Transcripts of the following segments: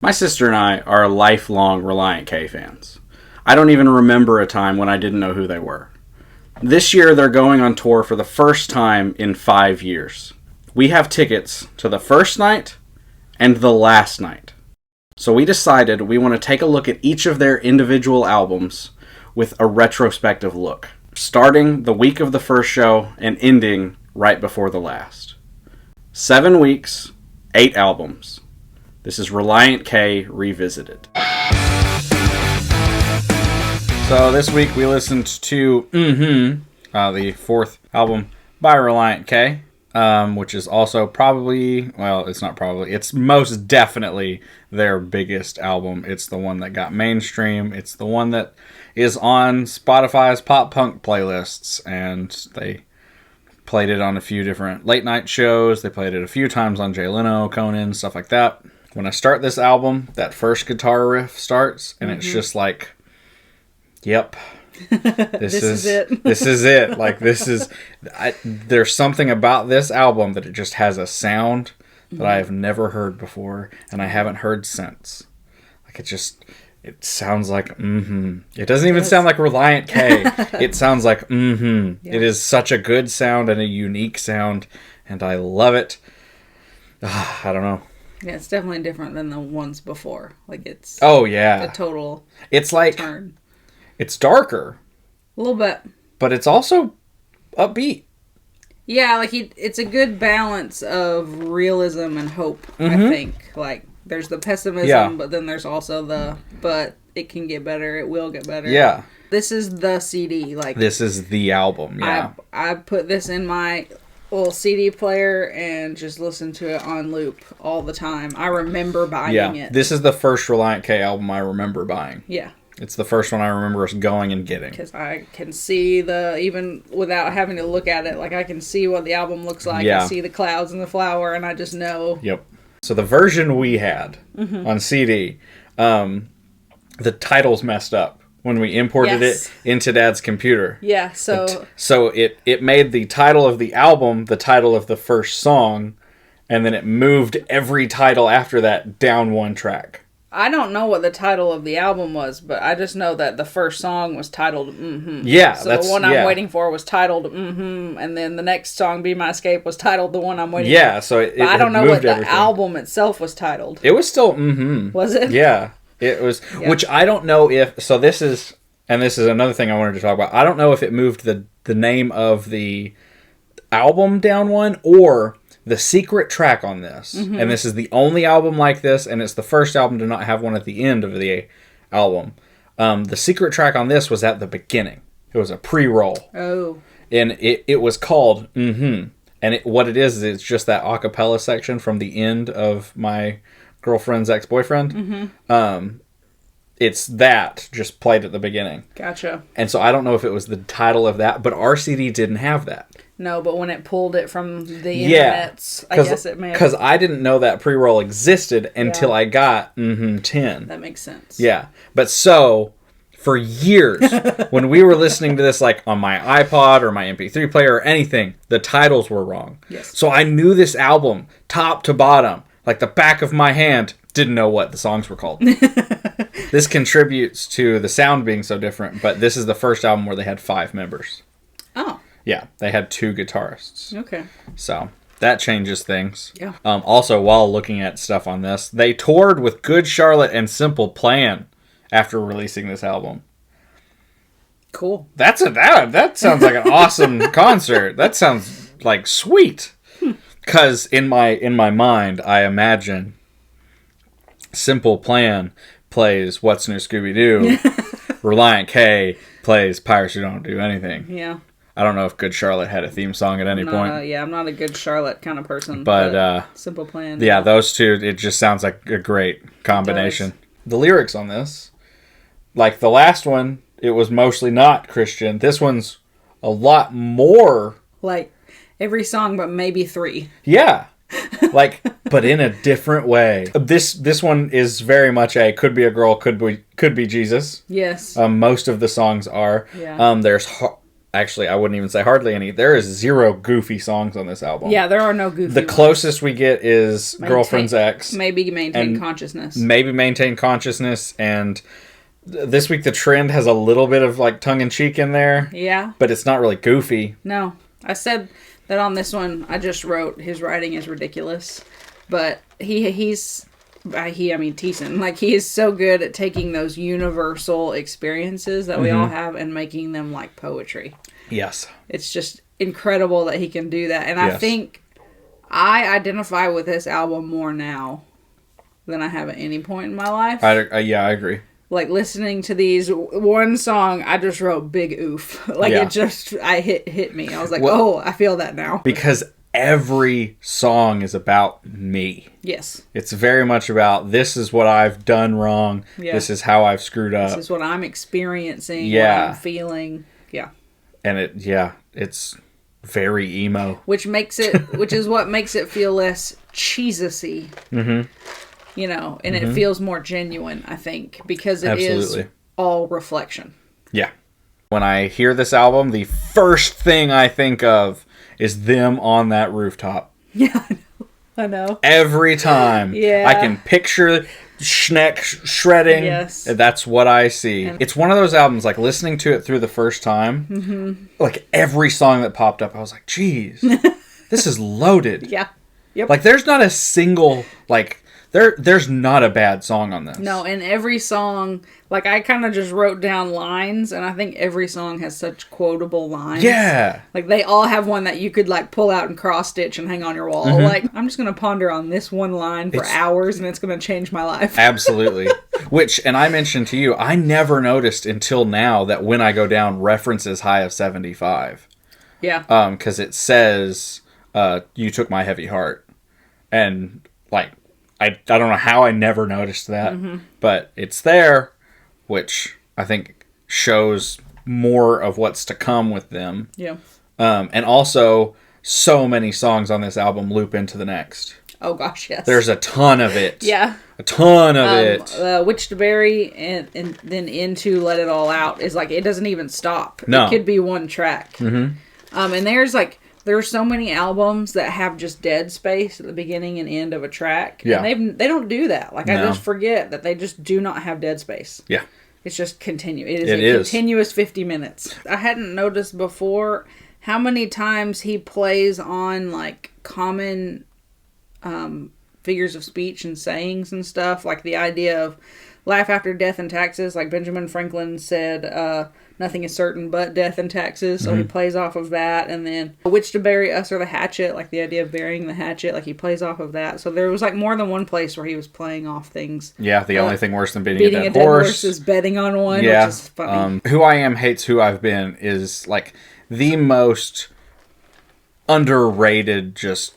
My sister and I are lifelong Relient K fans. I don't even remember a time when I didn't know who they were. This year they're going on tour for the first time in 5 years. We have tickets to the first night and the last night. So we decided we want to take a look at each of their individual albums with a retrospective look, starting the week of the first show and ending right before the last. 7 weeks, 8 albums. This is Relient K Revisited. So this week we listened to Mmhmm, the fourth album by Relient K, which is also probably, well, it's not probably, it's most definitely their biggest album. It's the one that got mainstream. It's the one that is on Spotify's pop punk playlists, and they played it on a few different late night shows. They played it a few times on Jay Leno, Conan, stuff like that. When I start this album, that first guitar riff starts, and it's just like, yep, this is it. This is it. Like, there's something about this album that it just has a sound that I have never heard before, and I haven't heard since. Like, it sounds like Mmhmm. It doesn't even sound like Relient K. It sounds like Mmhmm. Yeah. It is such a good sound and a unique sound, and I love it. I don't know. Yeah, it's definitely different than the ones before. Like, it's... Oh, yeah. A total it's like turn. It's darker. A little bit. But it's also upbeat. Yeah, like, it's a good balance of realism and hope, I think. Like, there's the pessimism, but then there's also but it can get better, it will get better. Yeah. This is the CD. Like, this is the album, yeah. I put this in my little CD player and just listen to it on loop all the time. I remember buying it. This is the first Relient K album I remember buying. Yeah. It's the first one I remember us going and getting. Because I can see even without having to look at it, like, I can see what the album looks like. Yeah. I see the clouds and the flower, and I just know. Yep. So the version we had on CD, the title's messed up when we imported it into Dad's computer. Yeah, so it made the title of the album the title of the first song, and then it moved every title after that down one track. I don't know what the title of the album was, but I just know that the first song was titled Mmhmm. Yeah, so the one I'm waiting for was titled Mmhmm, and then the next song, Be My Escape, was titled the one I'm waiting for. Yeah, so it I don't know what the everything. album itself was titled. It was still Mmhmm. Was it? Yeah, it was. Yeah. Which I don't know if. So this is another thing I wanted to talk about. I don't know if it moved the name of the album down one or the secret track on this. And this is the only album like this, and it's the first album to not have one at the end of the album. The secret track on this was at the beginning. It was a pre-roll. Oh. And it was called Mmhmm. And what it is it's just that a cappella section from the end of My Girlfriend's Ex-Boyfriend. It's that just played at the beginning. Gotcha. And so I don't know if it was the title of that, but our CD didn't have that. No, but when it pulled it from the internets, I guess it may have... Because I didn't know that pre-roll existed until I got Mmhmm 10. That makes sense. Yeah. But so, for years, when we were listening to this, like, on my iPod or my MP3 player or anything, the titles were wrong. Yes. So I knew this album, top to bottom, like the back of my hand, didn't know what the songs were called. This contributes to the sound being so different, but this is the first album where they had 5 members. Oh. Yeah, they had 2 guitarists. Okay. So, that changes things. Yeah. Also, while looking at stuff on this, they toured with Good Charlotte and Simple Plan after releasing this album. Cool. That sounds like an awesome concert. That sounds like sweet. Because in my mind, I imagine Simple Plan plays What's New Scooby-Doo. Relient K plays Pirates Who Don't Do Anything. Yeah. I don't know if Good Charlotte had a theme song at any point. I'm not a Good Charlotte kind of person. But Simple Plan. Yeah, those two, it just sounds like a great combination. The lyrics on this, like the last one, it was mostly not Christian. This one's a lot more. Like every song but maybe 3. Yeah. Like, but in a different way. This one is very much a could be a girl, could be Jesus. Yes. Most of the songs are. Yeah. There's Actually, I wouldn't even say hardly any. There is 0 goofy songs on this album. Yeah, there are no goofy The ones. closest we get is Girlfriend's Ex. Maybe Maintain Consciousness. Maybe Maintain Consciousness. And this week the trend has a little bit of like tongue-in-cheek in there. Yeah. But it's not really goofy. No. I said that on this one, I just wrote his writing is ridiculous. But he's... I mean Thiessen, like he is so good at taking those universal experiences that we all have and making them like poetry. Yes. It's just incredible that he can do that. And I think I identify with this album more now than I have at any point in my life. Yeah, I agree. Like listening to these, one song, I just wrote big oof. Like it just, hit me. I was like, oh, I feel that now. Because every song is about me. Yes. It's very much about this is what I've done wrong. Yeah. This is how I've screwed up. This is what I'm experiencing. Yeah. What I'm feeling. Yeah. And it's very emo. Which is what makes it feel less cheesy. Mm-hmm. You know, and it feels more genuine, I think, because it is all reflection. Yeah. When I hear this album, the first thing I think of is them on that rooftop. Yeah, I know. Every time. Yeah. I can picture Schneck shredding. Yes. That's what I see. It's one of those albums, like listening to it through the first time, like every song that popped up, I was like, geez, this is loaded. Yeah. Yep. Like there's not a single, like... There's not a bad song on this. No, and every song, like I kind of just wrote down lines, and I think every song has such quotable lines. Yeah. Like they all have one that you could like pull out and cross stitch and hang on your wall. Like I'm just going to ponder on this one line for hours, and it's going to change my life. Absolutely. Which, and I mentioned to you, I never noticed until now that When I Go Down references High of 75. Yeah. Because it says, you took my heavy heart. And like... I don't know how I never noticed that, but it's there, which I think shows more of what's to come with them. Yeah. And also, so many songs on this album loop into the next. Oh gosh, yes. There's a ton of it. Yeah. A ton of it. Witch to Bury and then into Let It All Out is like, it doesn't even stop. No. It could be one track. Mm-hmm. And there are so many albums that have just dead space at the beginning and end of a track. Yeah. And they don't do that. Like, I just forget that they just do not have dead space. Yeah. It's just continuous. It is continuous 50 minutes. I hadn't noticed before how many times he plays on, like, common figures of speech and sayings and stuff. Like, the idea of life after death and taxes. Like, Benjamin Franklin said... nothing is certain but death and taxes, so he plays off of that. And then Which to Bury Us or the Hatchet, like the idea of burying the hatchet, like he plays off of that. So there was like more than one place where he was playing off things. Yeah, the only thing worse than beating a dead horse is betting on one, which is funny. Who I Am Hates Who I've Been is like the most underrated just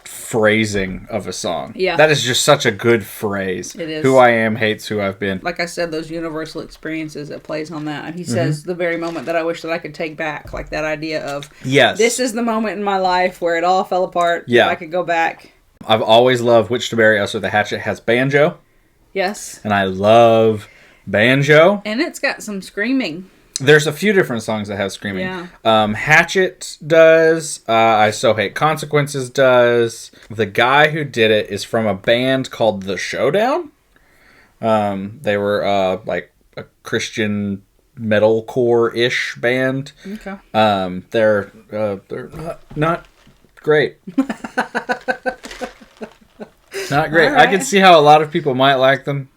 phrasing of a song. Yeah. That is just such a good phrase. It is. Who I Am Hates Who I've Been. Like I said, those universal experiences, it plays on that. And he says the very moment that I wish that I could take back. Like that idea of, this is the moment in my life where it all fell apart. Yeah. If I could go back. I've always loved Which to Bury Us or the Hatchet has banjo. Yes. And I love banjo. And it's got some screaming. There's a few different songs that have screaming. Yeah. Hatchet does. I So Hate Consequences does. The guy who did it is from a band called The Showdown. They were like a Christian metalcore-ish band. Okay. They're not great. Not great. Right. I can see how a lot of people might like them.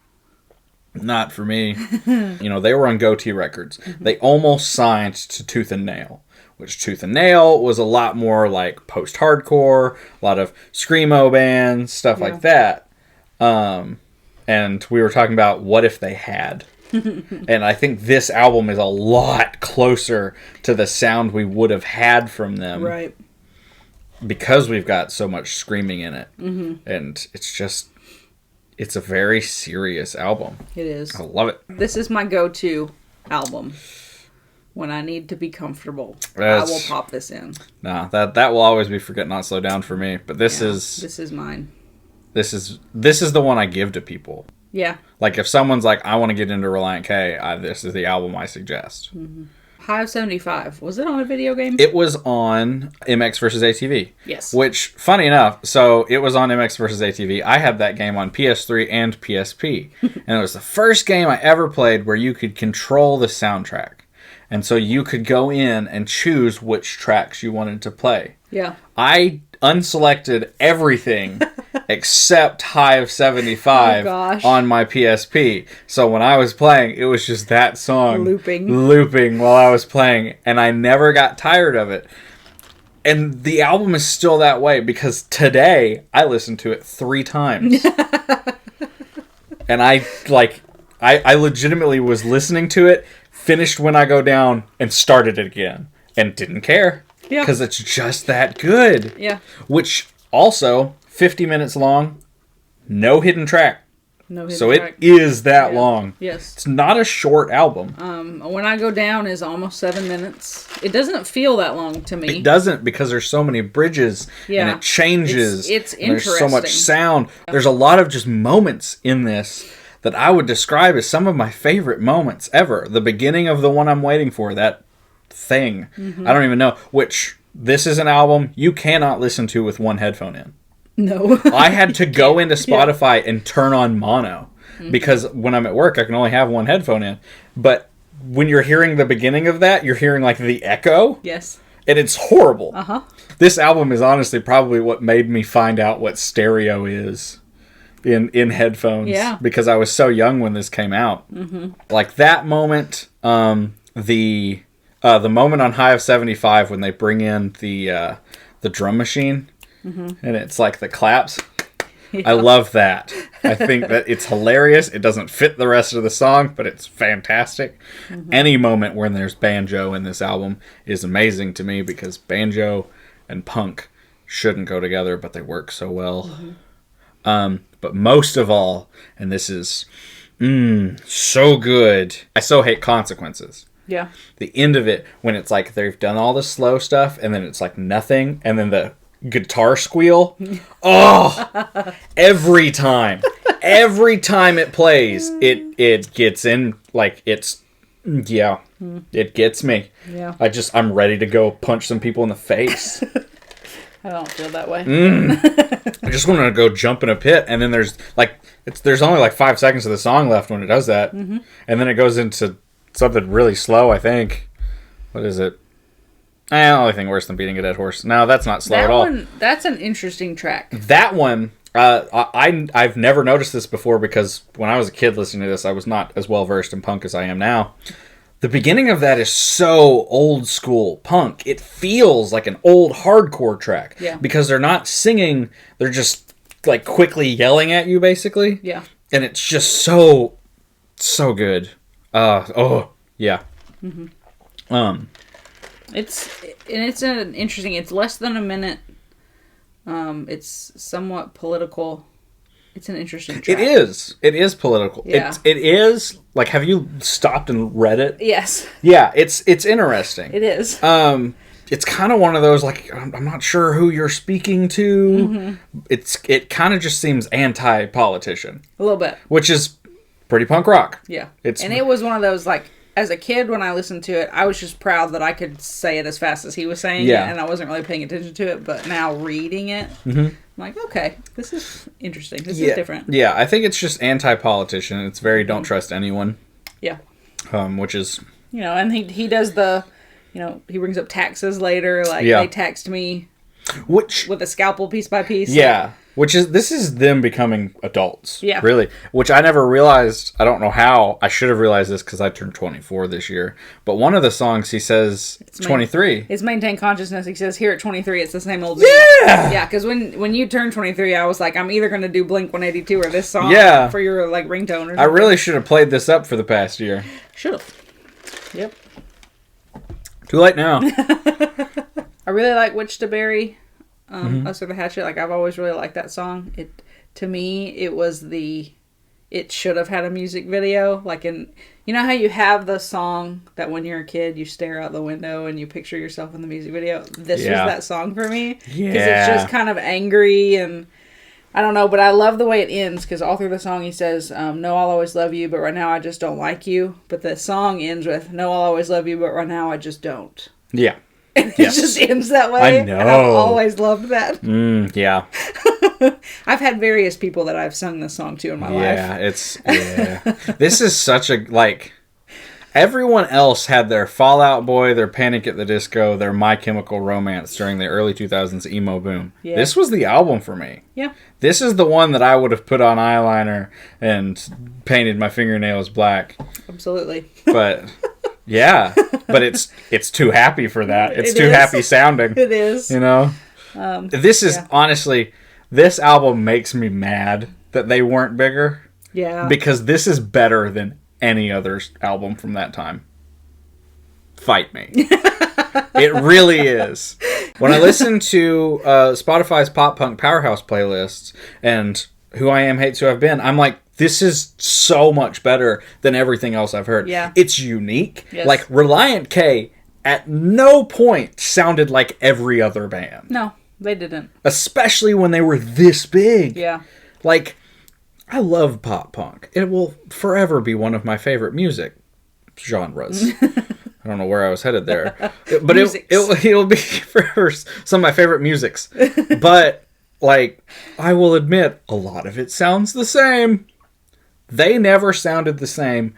Not for me. You know, they were on Goatee Records. They almost signed to Tooth and Nail, which Tooth and Nail was a lot more like post-hardcore, a lot of screamo bands, stuff like that. And we were talking about what if they had. And I think this album is a lot closer to the sound we would have had from them. Right. Because we've got so much screaming in it. Mm-hmm. And it's a very serious album. It is. I love it. This is my go-to album. When I need to be comfortable, I will pop this in. Nah, that will always be Forget Not Slow Down for me. But this is mine. This is the one I give to people. Yeah. Like if someone's like, I want to get into Relient K, this is the album I suggest. Mm-hmm. Hive 75. Was it on a video game? It was on MX vs. ATV. Yes. Which, funny enough, so it was on MX vs. ATV. I had that game on PS3 and PSP. And it was the first game I ever played where you could control the soundtrack. And so you could go in and choose which tracks you wanted to play. Yeah. I unselected everything except Hive 75 on my PSP. So when I was playing, it was just that song looping while I was playing, and I never got tired of it. And the album is still that way because today I listened to it 3 times. And I legitimately was listening to it, finished When I Go Down, and started it again. And didn't care. Yeah. Because it's just that good. Yeah. Which also, 50 minutes long, no hidden track. No hidden track. It is that long. Yes. It's not a short album. When I Go Down is almost 7 minutes. It doesn't feel that long to me. It doesn't, because there's so many bridges. Yeah. And it changes. It's interesting. There's so much sound. There's a lot of just moments in this that I would describe as some of my favorite moments ever. The beginning of the one I'm waiting for, that thing. Mm-hmm. I don't even know. Which, this is an album you cannot listen to with one headphone in. No. I had to go into Spotify and turn on mono. Mm-hmm. Because when I'm at work, I can only have one headphone in. But when you're hearing the beginning of that, you're hearing like the echo. Yes. And it's horrible. Uh-huh. This album is honestly probably what made me find out what stereo is in headphones. Yeah. Because I was so young when this came out. Mm-hmm. Like that moment, the moment on Hive 75 when they bring in the drum machine, mm-hmm. and it's like the claps. Yeah. I love that. I think that it's hilarious. It doesn't fit the rest of the song, but it's fantastic. Mm-hmm. Any moment when there's banjo in this album is amazing to me because banjo and punk shouldn't go together, but they work so well. Mm-hmm. But most of all, and this is so good, I so hate Consequences. Yeah. The end of it, when it's like they've done all the slow stuff, and then it's like nothing, and then the guitar squeal. Oh! Every time it plays, it gets in, like, it's, yeah, it gets me. Yeah. I'm ready to go punch some people in the face. I don't feel that way. I just want to go jump in a pit, and then there's only like 5 seconds of the song left when it does that, mm-hmm. and then it goes into something really slow, I think. What is it? The only thing worse than beating a dead horse. No, that's not slow at all. That's an interesting track. That one, I've never noticed this before because when I was a kid listening to this, I was not as well versed in punk as I am now. The beginning of that is so old school punk. It feels like an old hardcore track. Yeah. Because they're not singing, they're just like quickly yelling at you, basically. Yeah. And it's just so good. Yeah. Mm-hmm. It's an interesting. It's less than a minute. It's somewhat political. It's an interesting track. It is political. Yeah. It is, like, have you stopped and read it? Yes. Yeah, it's interesting. It is. It's kind of one of those, like, I'm not sure who you're speaking to. Mm-hmm. It kind of just seems anti-politician. A little bit. Which is pretty punk rock. Yeah. It was one of those, like, as a kid, when I listened to it, I was just proud that I could say it as fast as he was saying it, and I wasn't really paying attention to it. But now reading it, mm-hmm. I'm like, okay, this is interesting. This is different. Yeah, I think it's just anti-politician. It's very don't trust anyone. Yeah. Which is... and he does the... he brings up taxes later. Like, they taxed me with a scalpel piece by piece. Yeah. This is them becoming adults. Yeah. Really. Which I never realized. I don't know how. I should have realized this because I turned 24 this year. But one of the songs he says, it's 23. It's Maintain Consciousness. He says, here at 23, it's the same old... Yeah! Yeah, because when you turned 23, I was like, I'm either going to do Blink 182 or this song for your, like, ringtone or something. I really should have played this up for the past year. Should have. Yep. Too late now. I really like Witch to Bury. Mm-hmm. Us or the Hatchet. Like, I've always really liked that song. To me, it should have had a music video. Like, you know how you have the song that when you're a kid, you stare out the window and you picture yourself in the music video? This was that song for me. Yeah. Because it's just kind of angry and I don't know, but I love the way it ends because all through the song he says, "No, I'll always love you, but right now I just don't like you." But the song ends with, "No, I'll always love you, but right now I just don't." Yeah. And it just ends that way. I know. And I've always loved that. Yeah. I've had various people that I've sung this song to in my life. Yeah. This is such a, like, everyone else had their Fall Out Boy, their Panic at the Disco, their My Chemical Romance during the early 2000s emo boom. Yeah. This was the album for me. Yeah. This is the one that I would have put on eyeliner and painted my fingernails black. Absolutely. But... yeah, but it's too happy for that. It's too happy sounding. It is. You know? This is, honestly, this album makes me mad that they weren't bigger. Yeah. Because this is better than any other album from that time. Fight me. It really is. When I listen to Spotify's Pop Punk Powerhouse playlists and Who I Am Hates Who I've Been, I'm like, this is so much better than everything else I've heard. Yeah. It's unique. Yes. Like, Relient K at no point sounded like every other band. No, they didn't. Especially when they were this big. Yeah. Like, I love pop punk. It will forever be one of my favorite music genres. I don't know where I was headed there. But it'll be forever some of my favorite musics. But, like, I will admit, a lot of it sounds the same. They never sounded the same.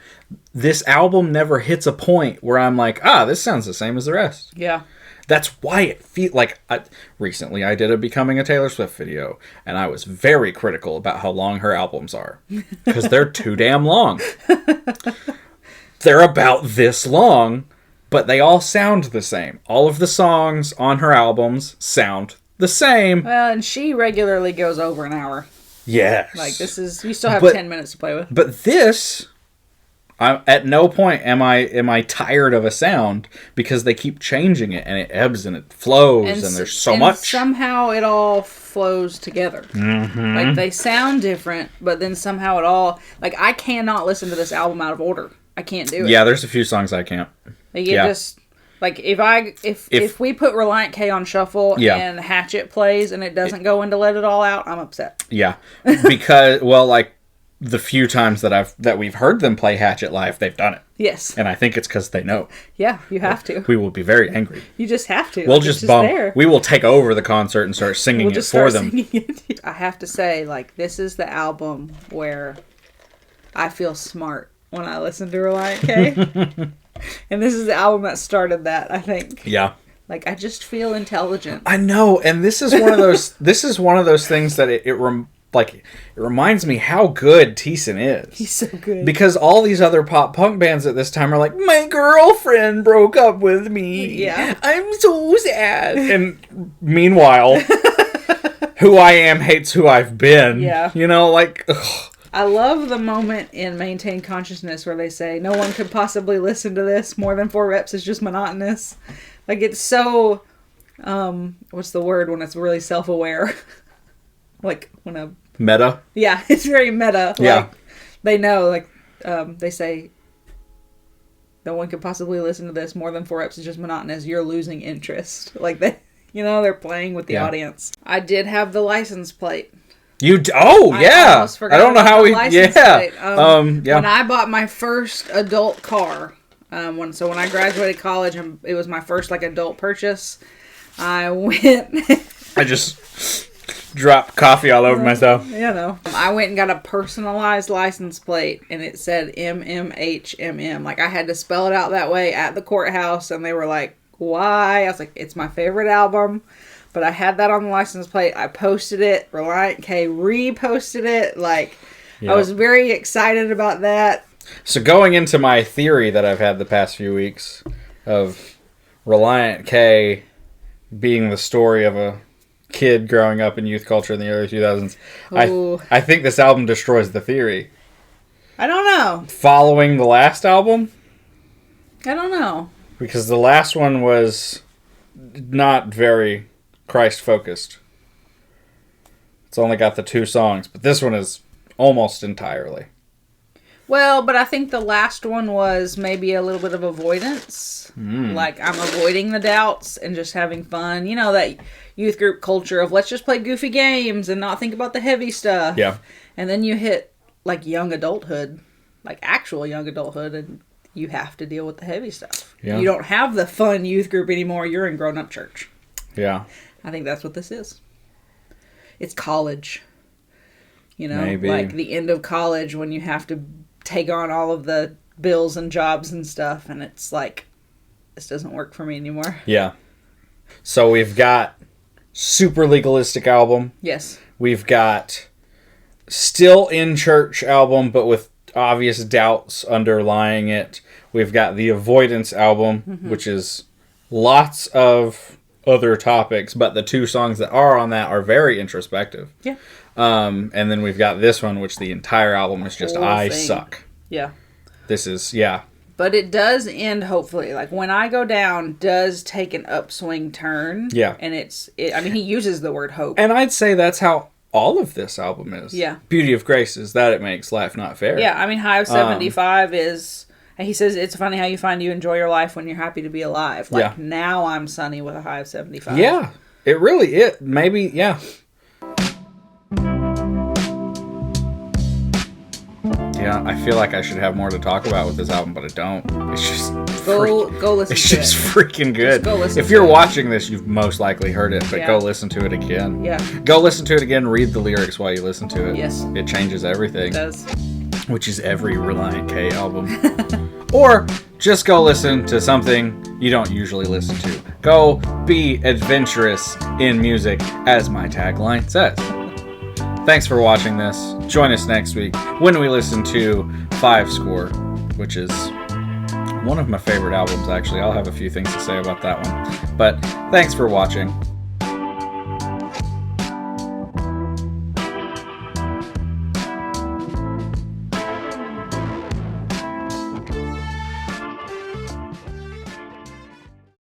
This album never hits a point where I'm like, this sounds the same as the rest. Yeah. That's why it feels like... recently I did a Becoming a Taylor Swift video, and I was very critical about how long her albums are. Because they're too damn long. They're about this long, but they all sound the same. All of the songs on her albums sound the same. Well, and she regularly goes over an hour. Yes. Like, this is... You still have 10 minutes to play with. But this... at no point am I tired of a sound because they keep changing it and it ebbs and it flows and there's so much. Somehow it all flows together. Mm-hmm. Like, they sound different, but then somehow it all... Like, I cannot listen to this album out of order. I can't do it. Yeah, there's a few songs I can't. Like, just... Like, if we put Relient K on shuffle and Hatchet plays and it doesn't go into Let It All Out, I'm upset. Yeah. Because, well, like, the few times that we've heard them play Hatchet live, they've done it. Yes. And I think it's because they know. Yeah, you have to. We will be very angry. You just have to. We'll just bump. We will take over the concert and start singing it for them. I have to say, like, this is the album where I feel smart when I listen to Relient K. And this is the album that started that, I think. Yeah. Like, I just feel intelligent. I know, and this is one of those. This is one of those things that it reminds me how good Thiessen is. He's so good. Because all these other pop punk bands at this time are like, my girlfriend broke up with me. Yeah. I'm so sad. And meanwhile, Who I Am Hates Who I've Been. Yeah. You know, like, ugh. I love the moment in Maintain Consciousness where they say, no one could possibly listen to this. More than 4 reps is just monotonous. Like, it's so, what's the word when it's really self-aware? Like, when a... Meta? Yeah, it's very meta. Yeah. Like, they know, like, they say, no one could possibly listen to this. More than 4 reps is just monotonous. You're losing interest. Like, they're playing with the audience. I did have the license plate. Yeah. I don't know how we... Yeah. When I bought my first adult car, when I graduated college, and it was my first, like, adult purchase, I went... I just dropped coffee all over myself. You know. I went and got a personalized license plate, and it said MMHMM. Like, I had to spell it out that way at the courthouse, and they were like, why? I was like, it's my favorite album. But I had that on the license plate. I posted it. Relient K reposted it. Like, yep. I was very excited about that. So going into my theory that I've had the past few weeks of Relient K being the story of a kid growing up in youth culture in the early 2000s, I think this album destroys the theory. I don't know. Following the last album? I don't know. Because the last one was not very... Christ-focused. It's only got the 2 songs, but this one is almost entirely. Well, but I think the last one was maybe a little bit of avoidance. Like, I'm avoiding the doubts and just having fun. You know, that youth group culture of let's just play goofy games and not think about the heavy stuff. Yeah. And then you hit, like, young adulthood, like actual young adulthood, and you have to deal with the heavy stuff. Yeah. You don't have the fun youth group anymore. You're in grown-up church. Yeah. I think that's what this is. It's college. You know, Maybe. like the end of college when you have to take on all of the bills and jobs and stuff, and it's like, this doesn't work for me anymore. Yeah. So we've got super legalistic album. Yes. We've got still in church album, but with obvious doubts underlying it. We've got the avoidance album, which is lots of other topics, but the two songs that are on that are very introspective. Yeah. And then we've got this one, which the entire album is just, I thing. suck. Yeah. This is, yeah. But it does end, hopefully. Like, When I Go Down does take an upswing turn. Yeah. And I mean, he uses the word hope. And I'd say that's how all of this album is. Yeah. Beauty of Grace is that it makes life not fair. Yeah, I mean, High of 75 is... He says, it's funny how you find you enjoy your life when you're happy to be alive. Like, now I'm sunny with a high of 75. Yeah. It really is. Maybe, yeah. Yeah, I feel like I should have more to talk about with this album, but I don't. It's just... Go listen it's to it. It's just freaking good. Just go listen if to you're it. watching this, you've most likely heard it, but go listen to it again. Yeah. Go listen to it again, read the lyrics while you listen to it. Yes. It changes everything. It does. Which is every Relient K album. Or just go listen to something you don't usually listen to. Go be adventurous in music, as my tagline says. Thanks for watching this. Join us next week when we listen to 5 Score, which is one of my favorite albums, actually. I'll have a few things to say about that one. But thanks for watching.